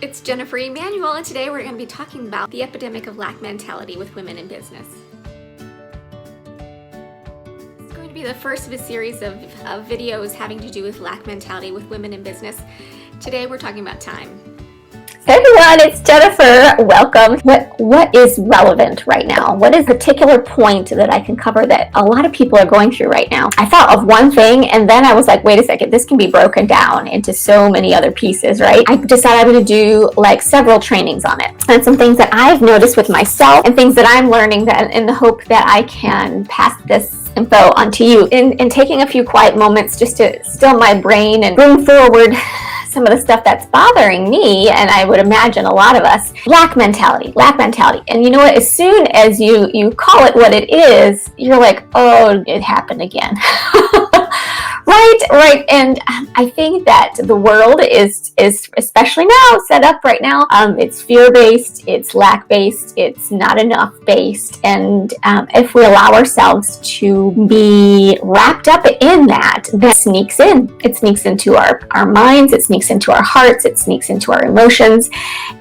It's Jennifer Emanuel, and today we're going to be talking about the epidemic of lack mentality with women in business. It's going to be the first of a series of videos having to do with lack mentality with women in business. Today we're talking about time. Hey everyone, it's Jennifer. Welcome. What is relevant right now? What is a particular point that I can cover that a lot of people are going through right now? I thought of one thing and then I was like, wait a second, this can be broken down into so many other pieces, right? I decided I'm going to do like several trainings on it and some things that I've noticed with myself and things that I'm learning that in the hope that I can pass this info onto you in taking a few quiet moments just to still my brain and bring forward some of the stuff that's bothering me, and I would imagine a lot of us. Lack mentality. And you know what? As soon as you call it what it is, you're like, oh, it happened again. Right. And I think that the world is especially now set up right now. It's fear-based, it's lack-based, it's not enough-based. And if we allow ourselves to be wrapped up in that sneaks in. It sneaks into our minds, it sneaks into our hearts, it sneaks into our emotions,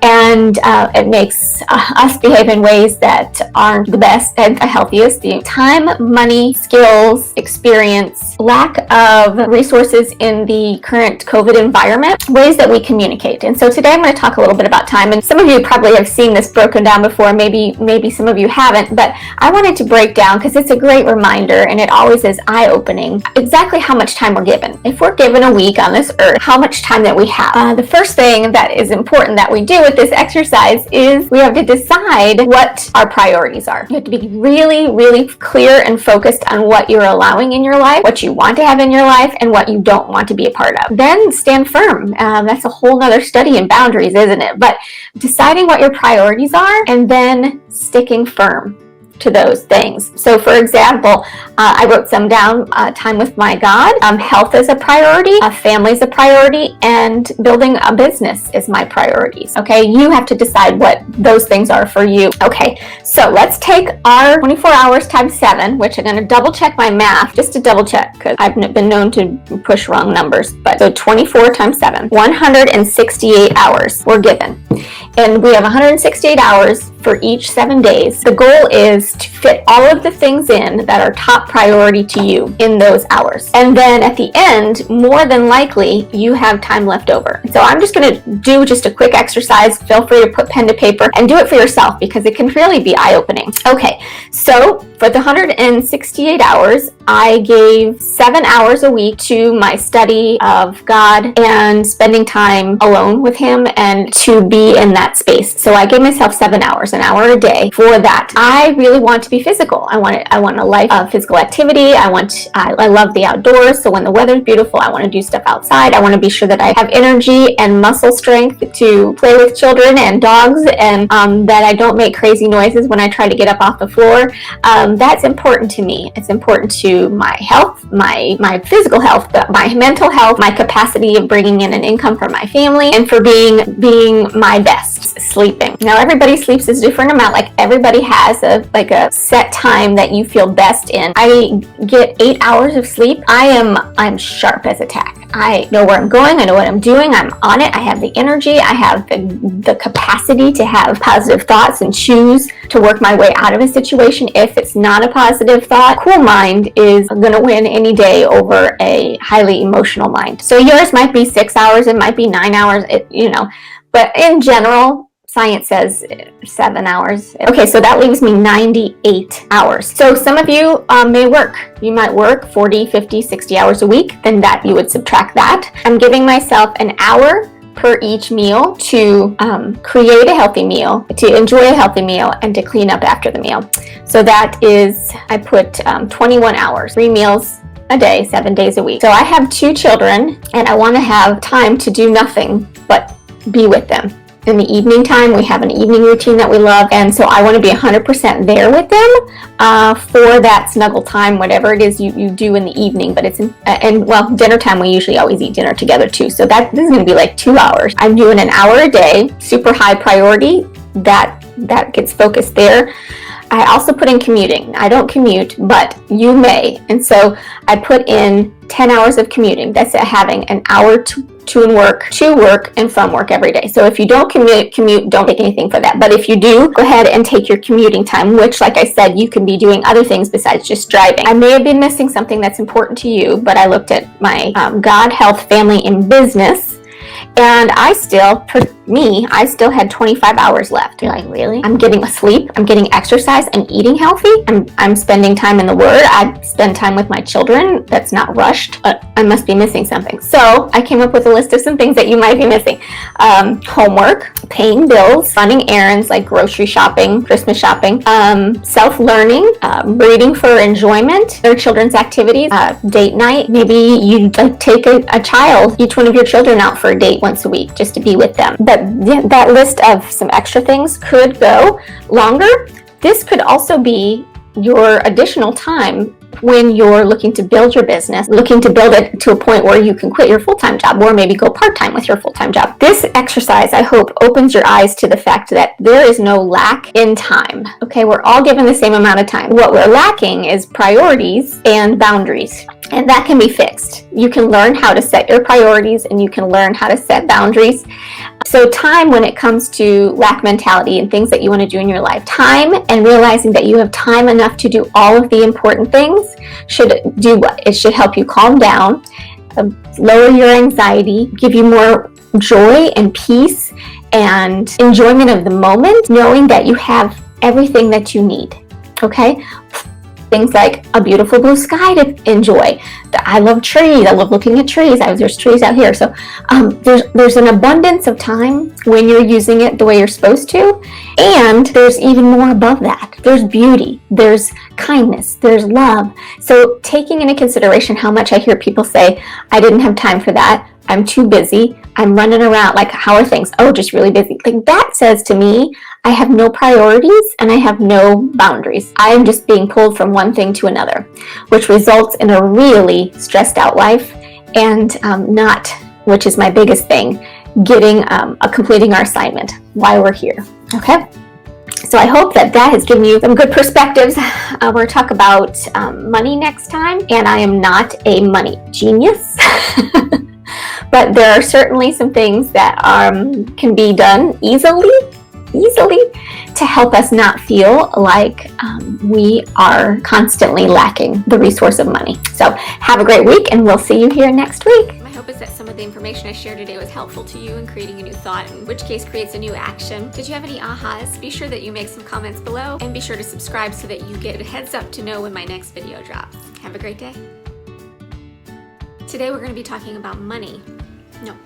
and it makes us behave in ways that aren't the best and the healthiest. The time, money, skills, experience, lack of resources in the current COVID environment, ways that we communicate. And so today I'm going to talk a little bit about time. And some of you probably have seen this broken down before, maybe some of you haven't, but I wanted to break down because it's a great reminder and it always is eye-opening exactly how much time we're given. If we're given a week on this earth, how much time that we have. The first thing that is important that we do with this exercise is we have to decide what our priorities are. You have to be really, really clear and focused on what you're allowing in your life, what you want to have in your life, and what you don't want to be a part of. Then stand firm. That's a whole nother study in boundaries, isn't it? But deciding what your priorities are and then sticking firm to those things. So for example, I wrote some down. Time with my God, health is a priority, family is a priority, and building a business is my priorities. Okay, you have to decide what those things are for you. Okay, so let's take our 24 hours times 7, which I'm going to double check my math just to double check because I've been known to push wrong numbers. But so 24 times 7, 168 hours we're given. And we have 168 hours for each 7 days. The goal is to fit all of the things in that are top priority to you in those hours. And then at the end, more than likely, you have time left over. So I'm just going to do just a quick exercise. Feel free to put pen to paper and do it for yourself because it can really be eye-opening. Okay, so for the 168 hours, I gave 7 hours a week to my study of God and spending time alone with Him and to be in that space. So I gave myself 7 hours, an hour a day for that. I really want to be physical. I want a life of physical activity. I love the outdoors. So when the weather's beautiful, I want to do stuff outside. I want to be sure that I have energy and muscle strength to play with children and dogs, and that I don't make crazy noises when I try to get up off the floor. That's important to me. It's important to my health, my physical health, but my mental health, my capacity of bringing in an income for my family, and for being my best, sleeping. Now everybody sleeps a different amount. Like everybody has a set time that you feel best in. I get 8 hours of sleep. I'm sharp as a tack. I know where I'm going. I know what I'm doing. I'm on it. I have the energy. I have the capacity to have positive thoughts and choose to work my way out of a situation if it's not a positive thought. Cool mind is going to win any day over a highly emotional mind. So yours might be 6 hours. It might be 9 hours, but in general, science says 7 hours. Okay, so that leaves me 98 hours. So some of you may work. You might work 40, 50, 60 hours a week. Then that you would subtract that. I'm giving myself an hour per each meal to create a healthy meal, to enjoy a healthy meal, and to clean up after the meal. So that is, I put 21 hours, 3 meals a day, 7 days a week. So I have 2 children and I want to have time to do nothing but be with them. In the evening time, we have an evening routine that we love, and so I want to be 100% there with them for that snuggle time, whatever it is you do in the evening. But it's dinner time, we usually always eat dinner together too. So this is going to be like 2 hours. I'm doing an hour a day, super high priority. That gets focused there. I also put in commuting. I don't commute, but you may. And so I put in 10 hours of commuting. That's having an hour to work, and from work every day. So if you don't commute, don't take anything for that. But if you do, go ahead and take your commuting time, which, like I said, you can be doing other things besides just driving. I may have been missing something that's important to you, but I looked at my God, Health, Family, and Business, and I still had 25 hours left. You're like, really? I'm getting sleep, I'm getting exercise, I'm eating healthy, I'm spending time in the Word, I spend time with my children that's not rushed. I must be missing something. So I came up with a list of some things that you might be missing. Homework, paying bills, running errands like grocery shopping, Christmas shopping, self-learning, reading for enjoyment, or children's activities, date night. Maybe you take each one of your children out for a date once a week just to be with them. But that list of some extra things could go longer. This could also be your additional time when you're looking to build your business, looking to build it to a point where you can quit your full-time job or maybe go part-time with your full-time job. This exercise, I hope, opens your eyes to the fact that there is no lack in time. Okay, we're all given the same amount of time. What we're lacking is priorities and boundaries, and that can be fixed. You can learn how to set your priorities and you can learn how to set boundaries. So time, when it comes to lack mentality and things that you want to do in your life, time and realizing that you have time enough to do all of the important things should do what? It should help you calm down, lower your anxiety, give you more joy and peace and enjoyment of the moment, knowing that you have everything that you need. Okay? Things like a beautiful blue sky to enjoy. I love trees. I love looking at trees. There's trees out here. So there's an abundance of time when you're using it the way you're supposed to. And there's even more above that. There's beauty. There's kindness. There's love. So taking into consideration how much I hear people say, I didn't have time for that. I'm too busy. I'm running around. Like, how are things? Oh, just really busy. Like, that says to me, I have no priorities and I have no boundaries. I am just being pulled from one thing to another, which results in a really stressed out life and not, which is my biggest thing, completing our assignment while we're here. Okay? So I hope that has given you some good perspectives. We're going to talk about money next time, and I am not a money genius. But there are certainly some things that can be done easily to help us not feel like we are constantly lacking the resource of money. So have a great week, and we'll see you here next week. My hope is that some of the information I shared today was helpful to you in creating a new thought, in which case creates a new action. Did you have any ahas? Be sure that you make some comments below, and be sure to subscribe so that you get a heads up to know when my next video drops. Have a great day. Today we're going to be talking about money. No.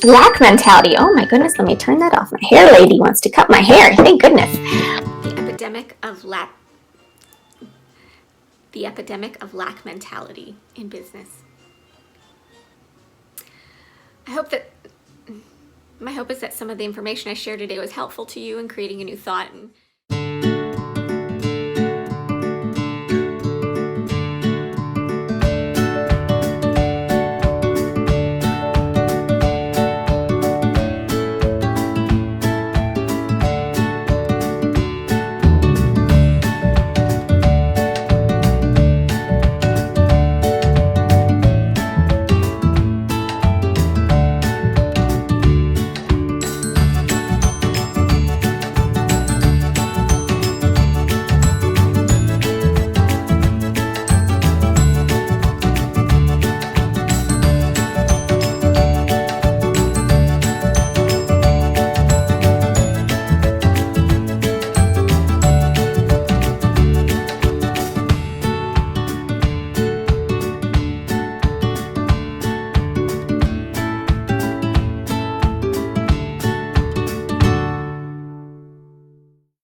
Lack mentality. Oh my goodness, let me turn that off. My hair lady wants to cut my hair. Thank goodness. The epidemic of lack mentality in business. My hope is that some of the information I shared today was helpful to you in creating a new thought, and